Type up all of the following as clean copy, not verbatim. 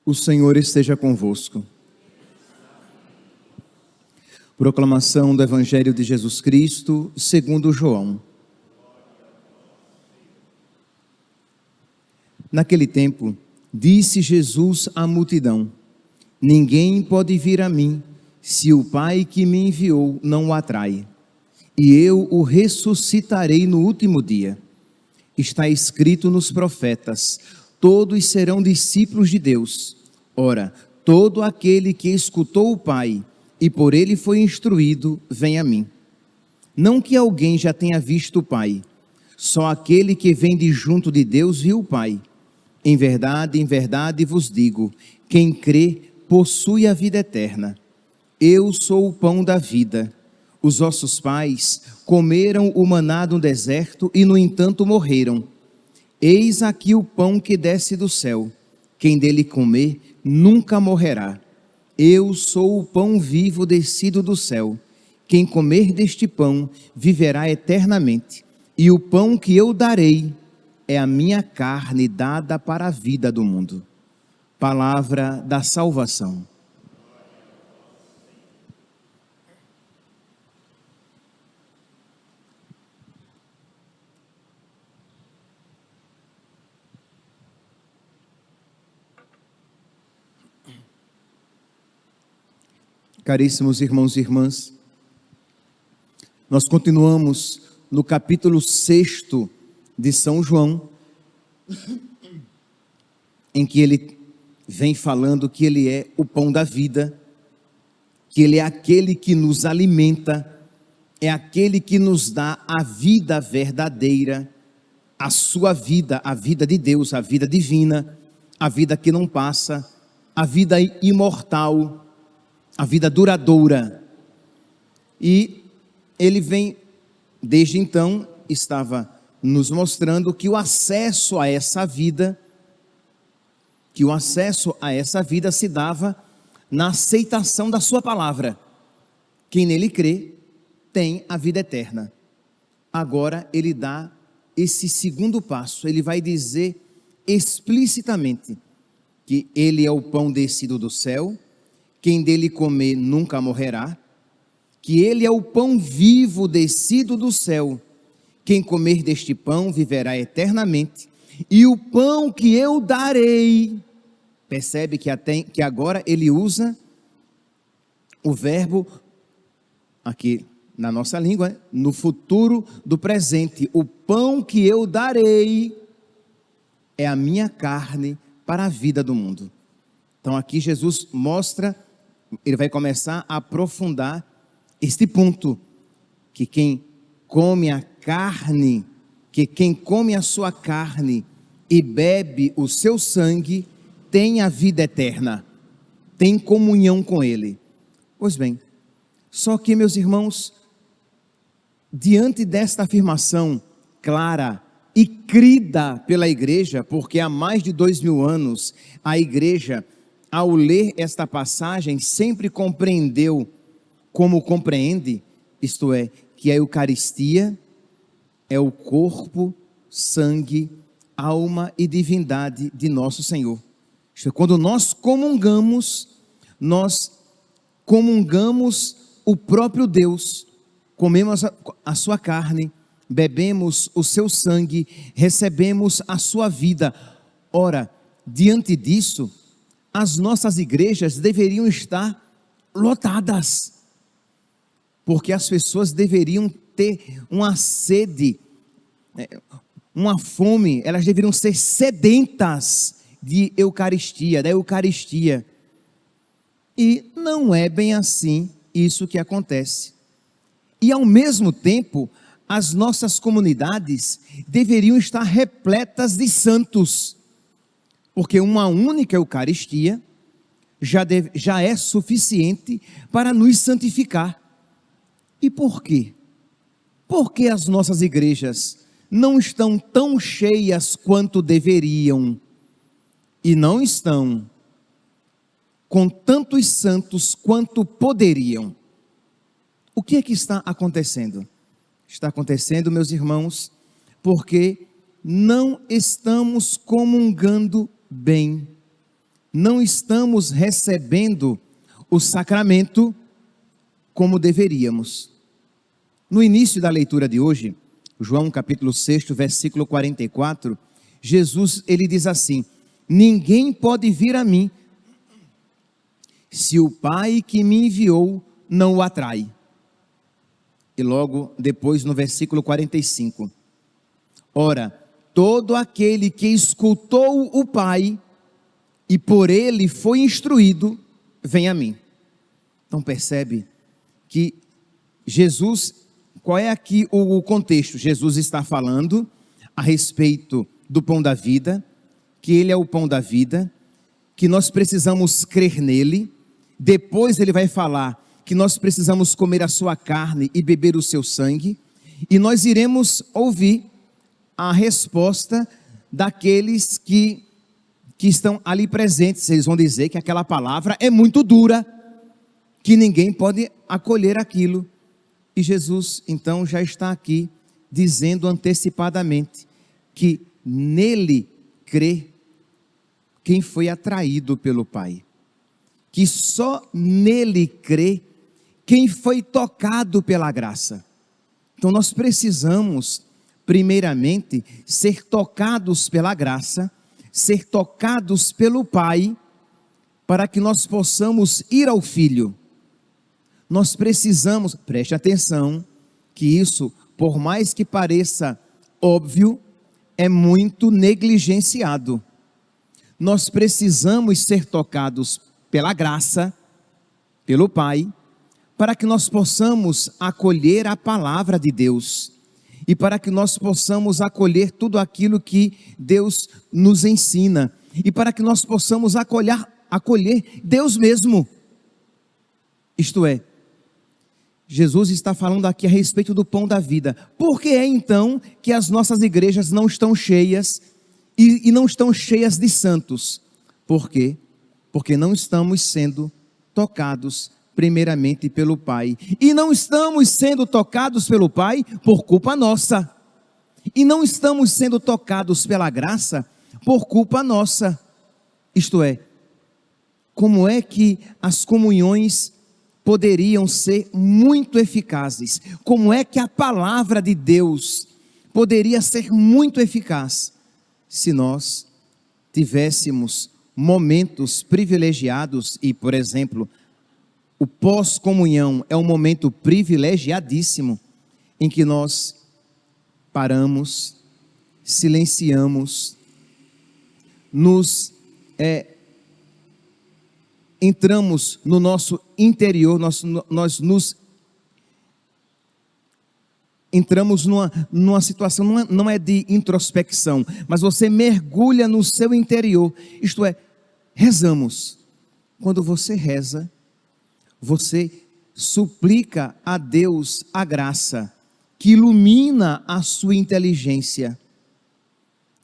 O Senhor esteja convosco. Proclamação do Evangelho de Jesus Cristo, segundo João. Naquele tempo, disse Jesus à multidão: ninguém pode vir a mim, se o Pai que me enviou não o atrai, e eu o ressuscitarei no último dia. Está escrito nos profetas: todos serão discípulos de Deus. Ora, todo aquele que escutou o Pai e por ele foi instruído, vem a mim. Não que alguém já tenha visto o Pai, só aquele que vem de junto de Deus viu o Pai. Em verdade vos digo, quem crê possui a vida eterna. Eu sou o pão da vida. Os vossos pais comeram o maná no deserto e, no entanto, morreram. Eis aqui o pão que desce do céu. Quem dele comer nunca morrerá. Eu sou o pão vivo descido do céu. Quem comer deste pão viverá eternamente. E o pão que eu darei é a minha carne dada para a vida do mundo. Palavra da salvação. Caríssimos irmãos e irmãs, nós continuamos no capítulo 6 de São João, em que ele vem falando que ele é o pão da vida, que ele é aquele que nos alimenta, é aquele que nos dá a vida verdadeira, a sua vida, a vida de Deus, a vida divina, a vida que não passa, a vida imortal, a vida duradoura. E ele vem, desde então, estava nos mostrando que o acesso a essa vida, se dava na aceitação da sua palavra. Quem nele crê tem a vida eterna. Agora ele dá esse segundo passo, ele vai dizer explicitamente que ele é o pão descido do céu, quem dele comer nunca morrerá, que ele é o pão vivo descido do céu, quem comer deste pão viverá eternamente, e o pão que eu darei, percebe que agora ele usa o verbo, aqui na nossa língua, no futuro do presente, o pão que eu darei é a minha carne para a vida do mundo. Então aqui Jesus mostra, ele vai começar a aprofundar este ponto, que quem come a carne, que quem come a sua carne e bebe o seu sangue, tem a vida eterna, tem comunhão com ele. Pois bem, só que, meus irmãos, diante desta afirmação clara e crida pela igreja, porque há mais de 2000 anos a igreja, ao ler esta passagem, sempre compreendeu como compreende, isto é, que a Eucaristia é o corpo, sangue, alma e divindade de nosso Senhor. Isto é, quando nós comungamos o próprio Deus, comemos a sua carne, bebemos o seu sangue, recebemos a sua vida. Ora, diante disso, as nossas igrejas deveriam estar lotadas, porque as pessoas deveriam ter uma sede, uma fome, elas deveriam ser sedentas de Eucaristia, da Eucaristia. E não é bem assim isso que acontece. E ao mesmo tempo, as nossas comunidades deveriam estar repletas de santos, porque uma única Eucaristia já é suficiente para nos santificar. E por quê? Porque as nossas igrejas não estão tão cheias quanto deveriam, e não estão com tantos santos quanto poderiam. O que é que está acontecendo? Está acontecendo, meus irmãos, porque não estamos comungando bem, não estamos recebendo o sacramento como deveríamos. No início da leitura de hoje, João capítulo 6, versículo 44, Jesus, ele diz assim: ninguém pode vir a mim se o Pai que me enviou não o atrai. E logo depois no versículo 45, ora, todo aquele que escutou o Pai e por ele foi instruído, vem a mim. Então percebe que Jesus, qual é aqui o contexto? Jesus está falando a respeito do pão da vida, que ele é o pão da vida, que nós precisamos crer nele. Depois ele vai falar que nós precisamos comer a sua carne e beber o seu sangue, e nós iremos ouvir a resposta daqueles que estão ali presentes. Eles vão dizer que aquela palavra é muito dura, que ninguém pode acolher aquilo. E Jesus então já está aqui dizendo antecipadamente que nele crê quem foi atraído pelo Pai, que só nele crê quem foi tocado pela graça. Então nós precisamos primeiramente ser tocados pela graça, ser tocados pelo Pai, para que nós possamos ir ao Filho. Nós precisamos, preste atenção, que isso, por mais que pareça óbvio, é muito negligenciado. Nós precisamos ser tocados pela graça, pelo Pai, para que nós possamos acolher a palavra de Deus, e para que nós possamos acolher tudo aquilo que Deus nos ensina, e para que nós possamos acolher Deus mesmo. Isto é, Jesus está falando aqui a respeito do pão da vida. Por que é então que as nossas igrejas não estão cheias e não estão cheias de santos? Por quê? Porque não estamos sendo tocados primeiramente pelo Pai. E não estamos sendo tocados pelo Pai por culpa nossa. E não estamos sendo tocados pela graça por culpa nossa. Isto é, como é que as comunhões poderiam ser muito eficazes? Como é que a palavra de Deus poderia ser muito eficaz se nós tivéssemos momentos privilegiados? E, por exemplo, o pós-comunhão é um momento privilegiadíssimo em que nós paramos, silenciamos, entramos no nosso interior, nós nos entramos numa situação, não é de introspecção, mas você mergulha no seu interior, isto é, rezamos. Quando você reza, você suplica a Deus a graça, que ilumina a sua inteligência,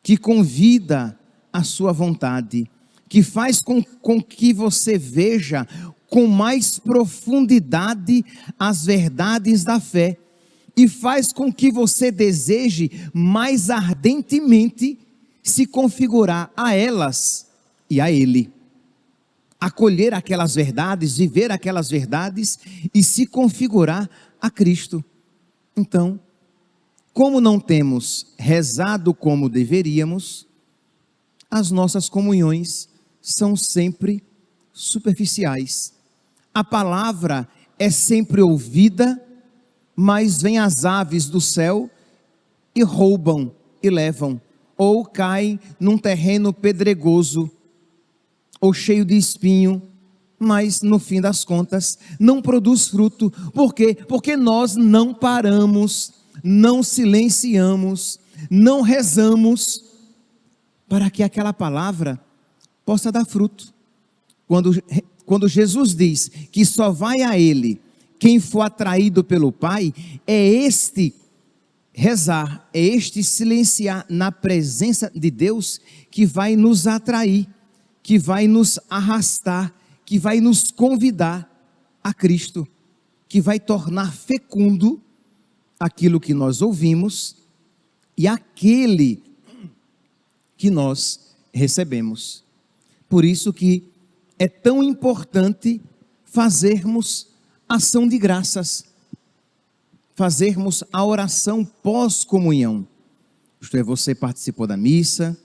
que convida a sua vontade, que faz com que você veja com mais profundidade as verdades da fé, e faz com que você deseje mais ardentemente se configurar a elas e a Ele. Acolher aquelas verdades, viver aquelas verdades e se configurar a Cristo. Então, como não temos rezado como deveríamos, as nossas comunhões são sempre superficiais. A palavra é sempre ouvida, mas vêm as aves do céu e roubam e levam, ou caem num terreno pedregoso, ou cheio de espinho, mas no fim das contas não produz fruto. Por quê? Porque nós não paramos, não silenciamos, não rezamos para que aquela palavra possa dar fruto. Quando Jesus diz que só vai a Ele quem for atraído pelo Pai, é este rezar, é este silenciar na presença de Deus que vai nos atrair, que vai nos arrastar, que vai nos convidar a Cristo, que vai tornar fecundo aquilo que nós ouvimos e aquele que nós recebemos. Por isso que é tão importante fazermos ação de graças, fazermos a oração pós-comunhão. Isto é, você participou da missa,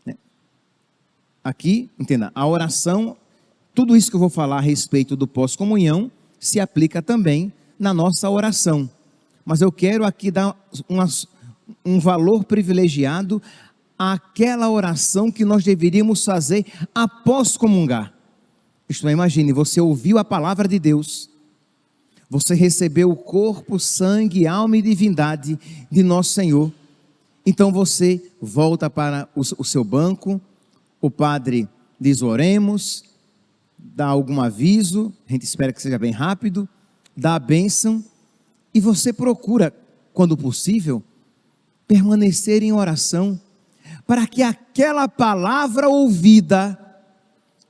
né? Aqui, entenda, a oração, tudo isso que eu vou falar a respeito do pós-comunhão, se aplica também na nossa oração. Mas eu quero aqui dar um valor privilegiado àquela oração que nós deveríamos fazer após comungar. Isto é, imagine, você ouviu a palavra de Deus, você recebeu o corpo, sangue, alma e divindade de nosso Senhor. Então você volta para o seu banco, o padre diz oremos, dá algum aviso, a gente espera que seja bem rápido, dá a bênção, e você procura, quando possível, permanecer em oração, para que aquela palavra ouvida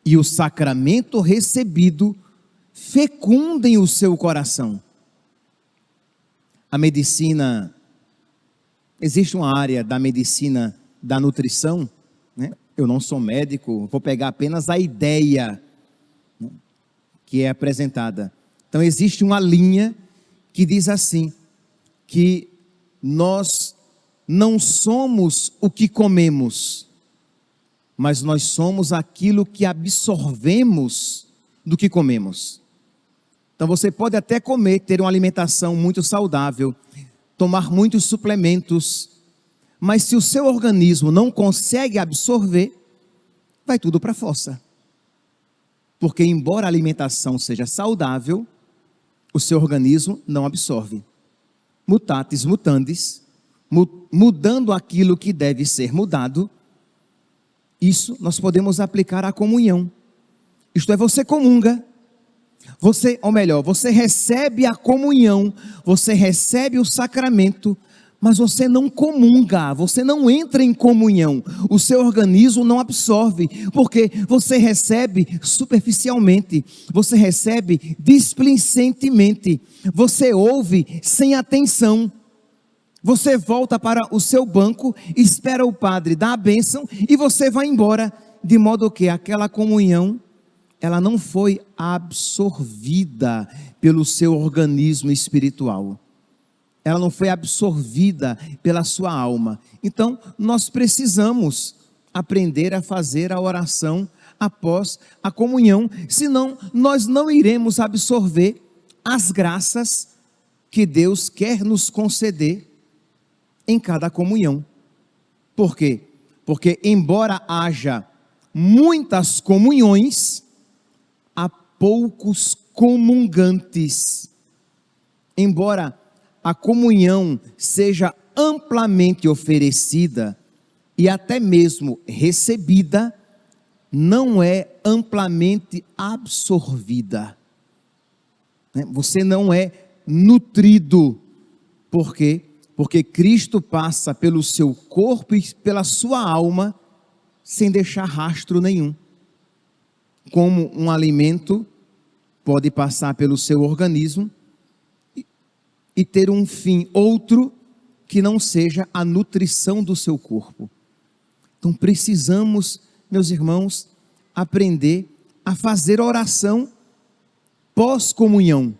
e o sacramento recebido fecundem o seu coração. A medicina, existe uma área da medicina da nutrição, né? Eu não sou médico, vou pegar apenas a ideia, né, que é apresentada. Então existe uma linha que diz assim, que nós não somos o que comemos, mas nós somos aquilo que absorvemos do que comemos. Então você pode até comer, ter uma alimentação muito saudável, tomar muitos suplementos, mas se o seu organismo não consegue absorver, vai tudo para a fossa. Porque embora a alimentação seja saudável, o seu organismo não absorve. Mutatis mutandis, mudando aquilo que deve ser mudado, isso nós podemos aplicar à comunhão. Isto é, você comunga, você recebe a comunhão, você recebe o sacramento, mas você não comunga, você não entra em comunhão, o seu organismo não absorve, porque você recebe superficialmente, você recebe displicentemente, você ouve sem atenção, você volta para o seu banco, espera o padre dar a bênção e você vai embora, de modo que aquela comunhão, ela não foi absorvida pelo seu organismo espiritual. Ela não foi absorvida pela sua alma. Então, nós precisamos aprender a fazer a oração após a comunhão, senão nós não iremos absorver as graças que Deus quer nos conceder em cada comunhão. Por quê? Porque embora haja muitas comunhões, há poucos comungantes. Embora a comunhão seja amplamente oferecida e até mesmo recebida, não é amplamente absorvida. Você não é nutrido. Por quê? Porque Cristo passa pelo seu corpo e pela sua alma sem deixar rastro nenhum. Como um alimento pode passar pelo seu organismo e ter um fim outro que não seja a nutrição do seu corpo. Então precisamos, meus irmãos, aprender a fazer oração pós-comunhão.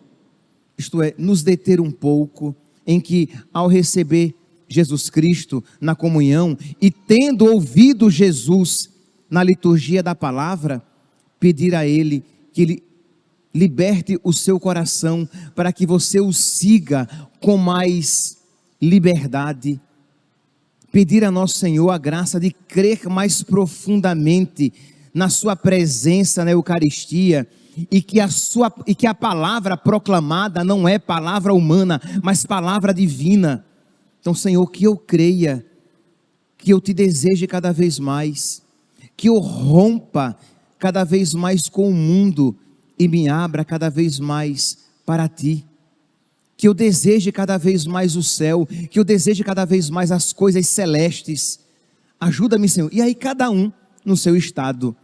Isto é, nos deter um pouco, em que ao receber Jesus Cristo na comunhão e tendo ouvido Jesus na liturgia da palavra, pedir a Ele que Ele liberte o seu coração para que você o siga com mais liberdade. Pedir a nosso Senhor a graça de crer mais profundamente na sua presença na Eucaristia e que a palavra proclamada não é palavra humana, mas palavra divina. Então, Senhor, que eu creia, que eu te deseje cada vez mais, que eu rompa cada vez mais com o mundo e me abra cada vez mais para ti, que eu deseje cada vez mais o céu, que eu deseje cada vez mais as coisas celestes. Ajuda-me, Senhor. E aí cada um no seu estado,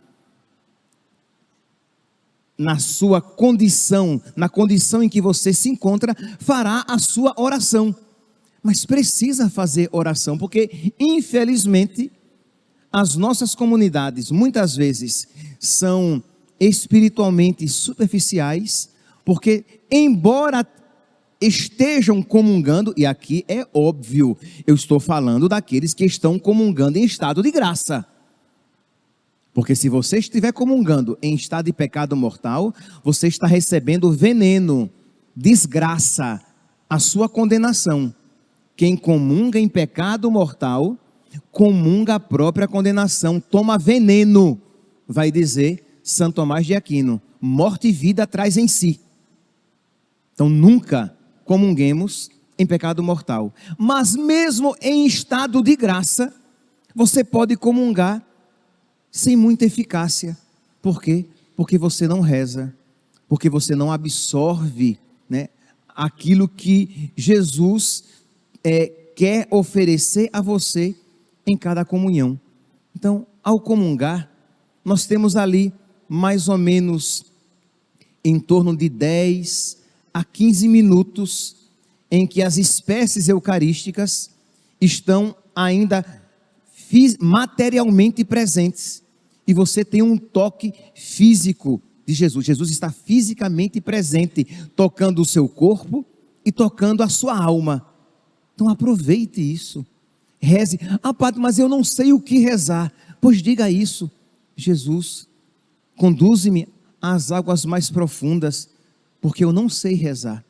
na sua condição, na condição em que você se encontra, fará a sua oração. Mas precisa fazer oração, porque infelizmente as nossas comunidades muitas vezes são espiritualmente superficiais, porque embora estejam comungando, e aqui é óbvio, eu estou falando daqueles que estão comungando em estado de graça. Porque se você estiver comungando em estado de pecado mortal, você está recebendo veneno, desgraça, a sua condenação. Quem comunga em pecado mortal, comunga a própria condenação, toma veneno, vai dizer Santo Tomás de Aquino. Morte e vida traz em si. Então nunca comunguemos em pecado mortal. Mas mesmo em estado de graça, você pode comungar sem muita eficácia. Por quê? Porque você não reza, porque você não absorve, né, aquilo que Jesus quer oferecer a você em cada comunhão. Então, ao comungar, nós temos ali mais ou menos em torno de 10 a 15 minutos em que as espécies eucarísticas estão ainda materialmente presentes. E você tem um toque físico de Jesus. Jesus está fisicamente presente, tocando o seu corpo e tocando a sua alma. Então aproveite isso. Reze. Ah, padre, mas eu não sei o que rezar. Pois diga isso. Jesus, conduze-me às águas mais profundas, porque eu não sei rezar.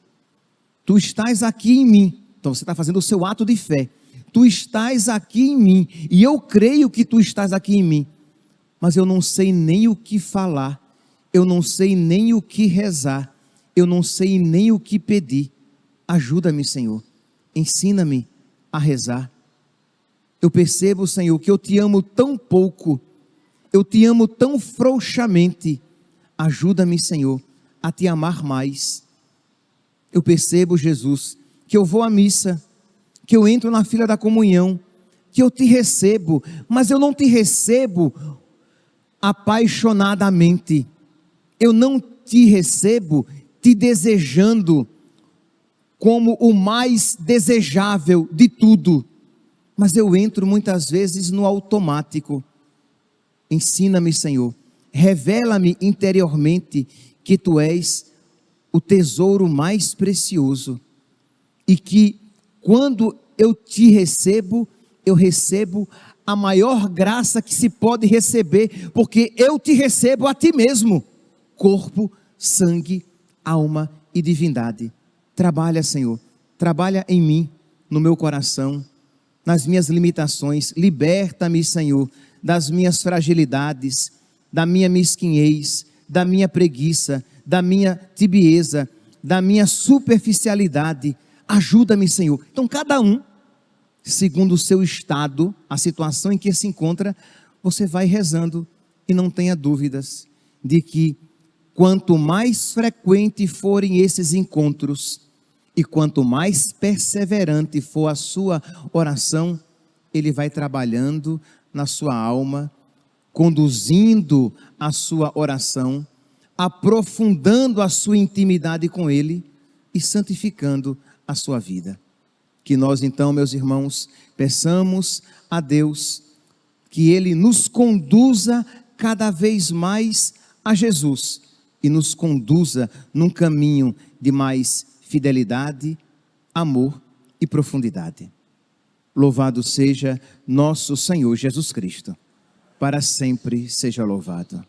Tu estás aqui em mim. Então você está fazendo o seu ato de fé. Tu estás aqui em mim, e eu creio que tu estás aqui em mim. Mas eu não sei nem o que falar, eu não sei nem o que rezar, eu não sei nem o que pedir. Ajuda-me, Senhor, ensina-me a rezar. Eu percebo, Senhor, que eu te amo tão pouco, eu te amo tão frouxamente. Ajuda-me, Senhor, a te amar mais. Eu percebo, Jesus, que eu vou à missa, que eu entro na fila da comunhão, que eu te recebo, mas eu não te recebo apaixonadamente. Eu não te recebo te desejando como o mais desejável de tudo, mas eu entro muitas vezes no automático. Ensina-me, Senhor, revela-me interiormente que tu és o tesouro mais precioso, e que quando eu te recebo, eu recebo a maior graça que se pode receber, porque eu te recebo a ti mesmo, corpo, sangue, alma e divindade. Trabalha, Senhor, trabalha em mim, no meu coração, nas minhas limitações. Liberta-me, Senhor, das minhas fragilidades, da minha mesquinhez, da minha preguiça, da minha tibieza, da minha superficialidade. Ajuda-me, Senhor. Então cada um, segundo o seu estado, a situação em que se encontra, você vai rezando, e não tenha dúvidas de que quanto mais frequente forem esses encontros, e quanto mais perseverante for a sua oração, ele vai trabalhando na sua alma, conduzindo a sua oração, aprofundando a sua intimidade com ele e santificando a sua vida. Que nós então, meus irmãos, peçamos a Deus que Ele nos conduza cada vez mais a Jesus e nos conduza num caminho de mais fidelidade, amor e profundidade. Louvado seja nosso Senhor Jesus Cristo, para sempre seja louvado.